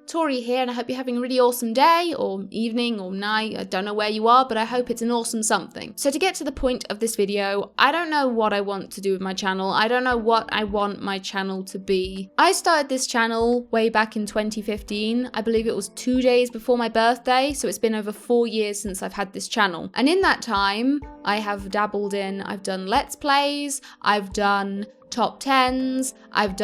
Tori here, and I hope you're having a really awesome day, or evening, or night. I don't know where you are, but I hope it's an awesome something. So to get to the point of this video, I don't know what I want to do with my channel. I don't know what I want my channel to be. I started this channel way back in 2015. I believe it was 2 days before my birthday, so it's been over 4 years since I've had this channel. And in that time, I have dabbled in, I've done Let's Plays, I've done top 10s, I've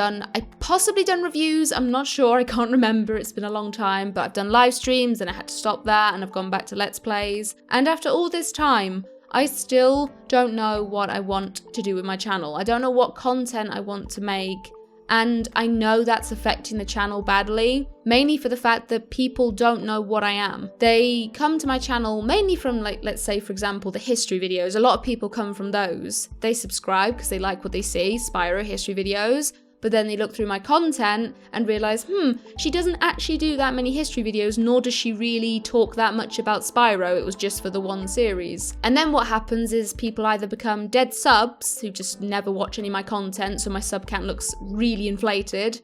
possibly done reviews, I'm not sure, I can't remember, it's been a long time, but I've done live streams and I had to stop that and I've gone back to Let's Plays. And after all this time, I still don't know what I want to do with my channel. I don't know what content I want to make. And I know that's affecting the channel badly, mainly for the fact that people don't know what I am. They come to my channel mainly from, like, let's say, for example, the history videos. A lot of people come from those. They subscribe because they like what they see, Spyro history videos. But then they look through my content and realize, she doesn't actually do that many history videos, nor does she really talk that much about Spyro. It was just for the one series. And then what happens is people either become dead subs, who just never watch any of my content, so my sub count looks really inflated,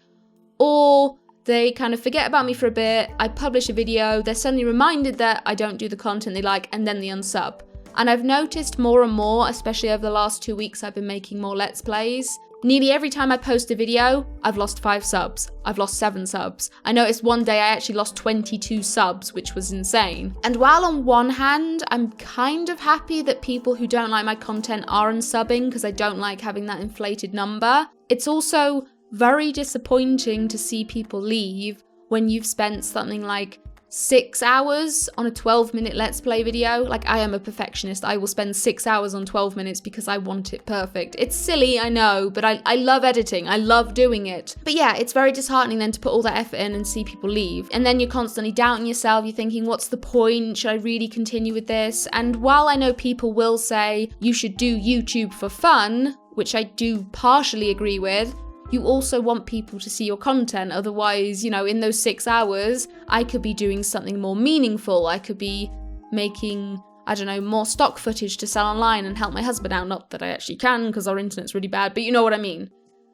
or they kind of forget about me for a bit, I publish a video, they're suddenly reminded that I don't do the content they like, and then they unsub. And I've noticed more and more, especially over the last 2 weeks, I've been making more Let's Plays. Nearly every time I post a video, I've lost 5 subs. I've lost 7 subs. I noticed one day I actually lost 22 subs, which was insane. And while on one hand, I'm kind of happy that people who don't like my content are unsubbing because I don't like having that inflated number, it's also very disappointing to see people leave when you've spent something like 6 hours on a 12-minute Let's Play video. Like, I am a perfectionist. I will spend 6 hours on 12 minutes because I want it perfect. It's silly, I know, but I love editing. I love doing it. But yeah, it's very disheartening then to put all that effort in and see people leave. And then you're constantly doubting yourself. You're thinking, what's the point? Should I really continue with this? And while I know people will say you should do YouTube for fun, which I do partially agree with, you also want people to see your content. Otherwise, you know, in those 6 hours, I could be doing something more meaningful. I could be making, I don't know, more stock footage to sell online and help my husband out. Not that I actually can because our internet's really bad, but you know what I mean.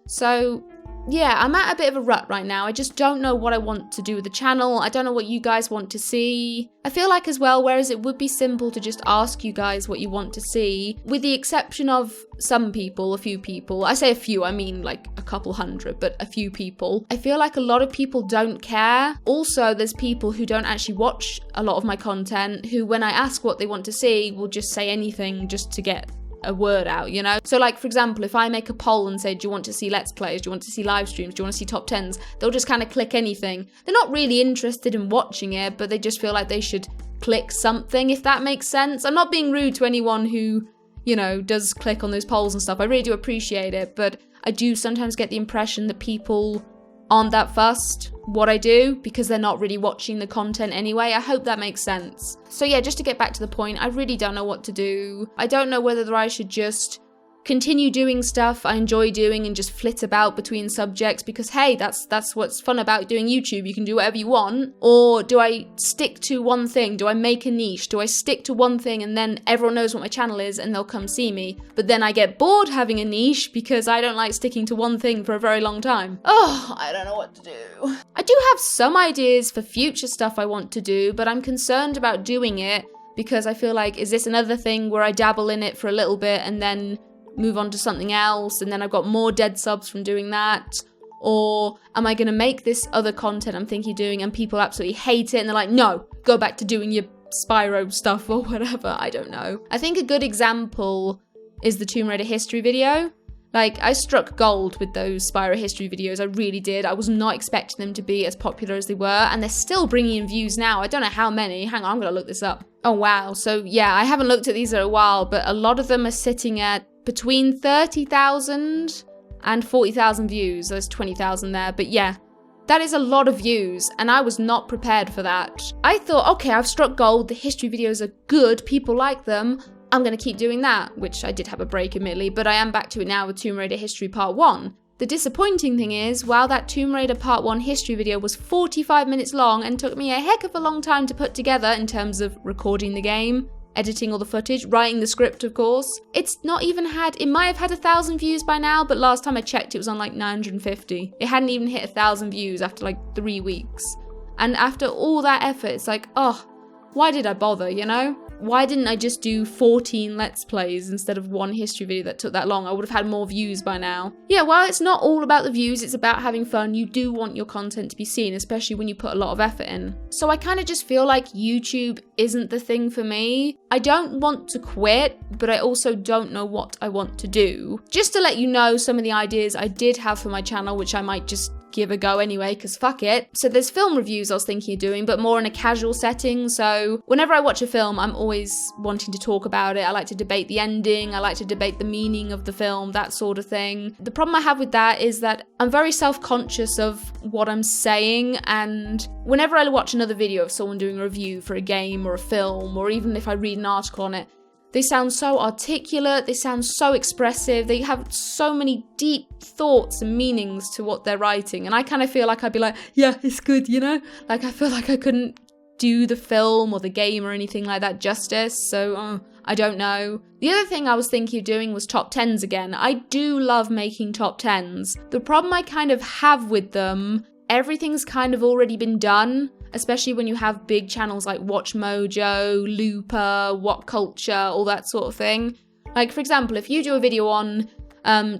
So yeah, I'm at a bit of a rut right now. I just don't know what I want to do with the channel. I don't know what you guys want to see. I feel like as well, whereas it would be simple to just ask you guys what you want to see, with the exception of some people, a few people, I say a few, I mean like a couple hundred, but a few people, I feel like a lot of people don't care. Also, there's people who don't actually watch a lot of my content, who when I ask what they want to see, will just say anything just to get a word out, you know? So like, for example, if I make a poll and say, do you want to see Let's Plays? Do you want to see live streams? Do you want to see top 10s? They'll just kind of click anything. They're not really interested in watching it, but they just feel like they should click something, if that makes sense. I'm not being rude to anyone who, you know, does click on those polls and stuff. I really do appreciate it, but I do sometimes get the impression that people aren't that fussed what I do because they're not really watching the content anyway. I hope that makes sense. So yeah, just to get back to the point, I really don't know what to do. I don't know whether I should just continue doing stuff I enjoy doing and just flit about between subjects because, hey, that's what's fun about doing YouTube. You can do whatever you want. Or do I stick to one thing? Do I make a niche? Do I stick to one thing and then everyone knows what my channel is and they'll come see me? But then I get bored having a niche because I don't like sticking to one thing for a very long time. Oh, I don't know what to do. I do have some ideas for future stuff I want to do, but I'm concerned about doing it because I feel like, is this another thing where I dabble in it for a little bit and then move on to something else, and then I've got more dead subs from doing that? Or am I going to make this other content I'm thinking of doing and people absolutely hate it and they're like, no, go back to doing your Spyro stuff or whatever? I don't know. I think a good example is the Tomb Raider history video. Like, I struck gold with those Spyro history videos, I really did. I was not expecting them to be as popular as they were, and they're still bringing in views now. I don't know how many. Hang on, I'm going to look this up. Oh, wow. So yeah, I haven't looked at these in a while, but a lot of them are sitting at between 30,000 and 40,000 views. There's 20,000 there, but yeah, that is a lot of views, and I was not prepared for that. I thought, okay, I've struck gold, the history videos are good, people like them, I'm gonna keep doing that, which I did have a break admittedly, but I am back to it now with Tomb Raider History Part 1. The disappointing thing is, while that Tomb Raider Part 1 history video was 45 minutes long and took me a heck of a long time to put together in terms of recording the game, editing all the footage, writing the script, of course. It's not even had, it might have had 1,000 views by now, but last time I checked it was on like 950. It hadn't even hit 1,000 views after like 3 weeks. And after all that effort, it's like, oh, why did I bother, you know? Why didn't I just do 14 Let's Plays instead of one history video that took that long? I would have had more views by now. Yeah, while it's not all about the views, it's about having fun. You do want your content to be seen, especially when you put a lot of effort in. So I kind of just feel like YouTube isn't the thing for me. I don't want to quit, but I also don't know what I want to do. Just to let you know some of the ideas I did have for my channel, which I might just give a go anyway, because fuck it. So there's film reviews I was thinking of doing, but more in a casual setting. So whenever I watch a film, I'm always wanting to talk about it. I like to debate the ending. I like to debate the meaning of the film, that sort of thing. The problem I have with that is that I'm very self-conscious of what I'm saying, and whenever I watch another video of someone doing a review for a game or a film, or even if I read an article on it, they sound so articulate, they sound so expressive, they have so many deep thoughts and meanings to what they're writing, and I kind of feel like I'd be like, yeah, it's good, you know? Like, I feel like I couldn't do the film or the game or anything like that justice, so I don't know. The other thing I was thinking of doing was top 10s again. I do love making top 10s. The problem I kind of have with them, everything's kind of already been done. Especially when you have big channels like Watch Mojo, Looper, What Culture, all that sort of thing. Like, for example, if you do a video on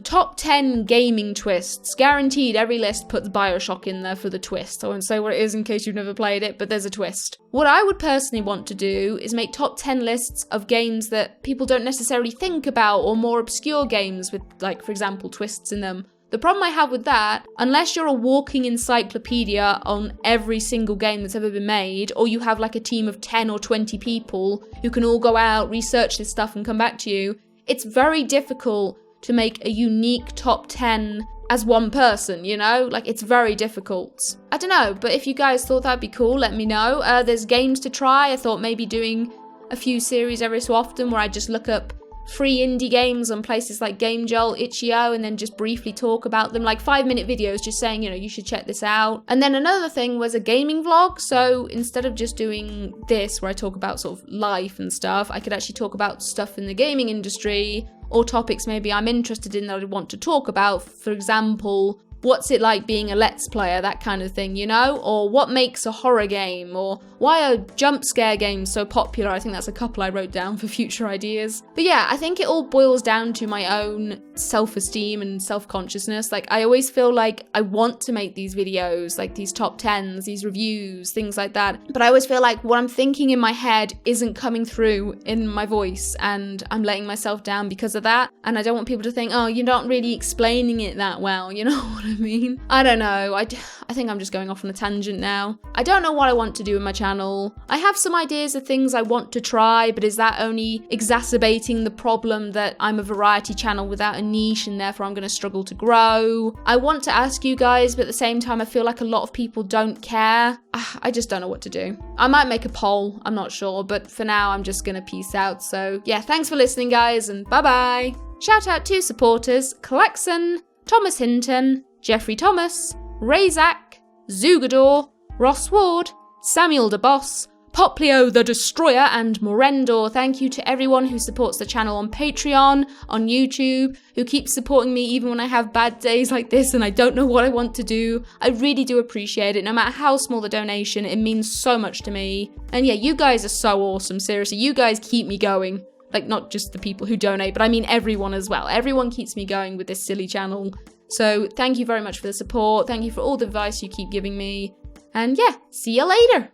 top 10 gaming twists, guaranteed every list puts Bioshock in there for the twist. I won't say what it is in case you've never played it, but there's a twist. What I would personally want to do is make top 10 lists of games that people don't necessarily think about, or more obscure games with, like, for example, twists in them. The problem I have with that, unless you're a walking encyclopedia on every single game that's ever been made, or you have like a team of 10 or 20 people who can all go out, research this stuff and come back to you, it's very difficult to make a unique top 10 as one person, you know? Like, it's very difficult. I don't know, but if you guys thought that'd be cool, let me know. There's games to try. I thought maybe doing a few series every so often where I just look up free indie games on places like Game Jolt, Itch.io, and then just briefly talk about them, like 5-minute videos just saying, you know, you should check this out. And then another thing was a gaming vlog, so instead of just doing this where I talk about sort of life and stuff, I could actually talk about stuff in the gaming industry, or topics maybe I'm interested in that I want to talk about. For example, what's it like being a Let's Player, that kind of thing, you know? Or what makes a horror game? Or why are jump scare games so popular? I think that's a couple I wrote down for future ideas. But yeah, I think it all boils down to my own self-esteem and self-consciousness. Like, I always feel like I want to make these videos, like these top 10s, these reviews, things like that. But I always feel like what I'm thinking in my head isn't coming through in my voice, and I'm letting myself down because of that. And I don't want people to think, oh, you're not really explaining it that well, you know what I mean? I don't know. I think I'm just going off on a tangent now. I don't know what I want to do with my channel. I have some ideas of things I want to try, but is that only exacerbating the problem that I'm a variety channel without a niche, and therefore I'm going to struggle to grow? I want to ask you guys, but at the same time I feel like a lot of people don't care. I just don't know what to do. I might make a poll, I'm not sure, but for now I'm just going to peace out. So yeah, thanks for listening guys, and bye bye. Shout out to supporters Colexon, Thomas Hinton, Jeffrey Thomas, Razak, Zugador, Ross Ward, Samuel DeBoss, Poplio the Destroyer, and Morendor. Thank you to everyone who supports the channel on Patreon, on YouTube, who keeps supporting me even when I have bad days like this and I don't know what I want to do. I really do appreciate it. No matter how small the donation, it means so much to me. And yeah, you guys are so awesome. Seriously, you guys keep me going. Like, not just the people who donate, but I mean everyone as well. Everyone keeps me going with this silly channel. So thank you very much for the support. Thank you for all the advice you keep giving me. And yeah, see you later.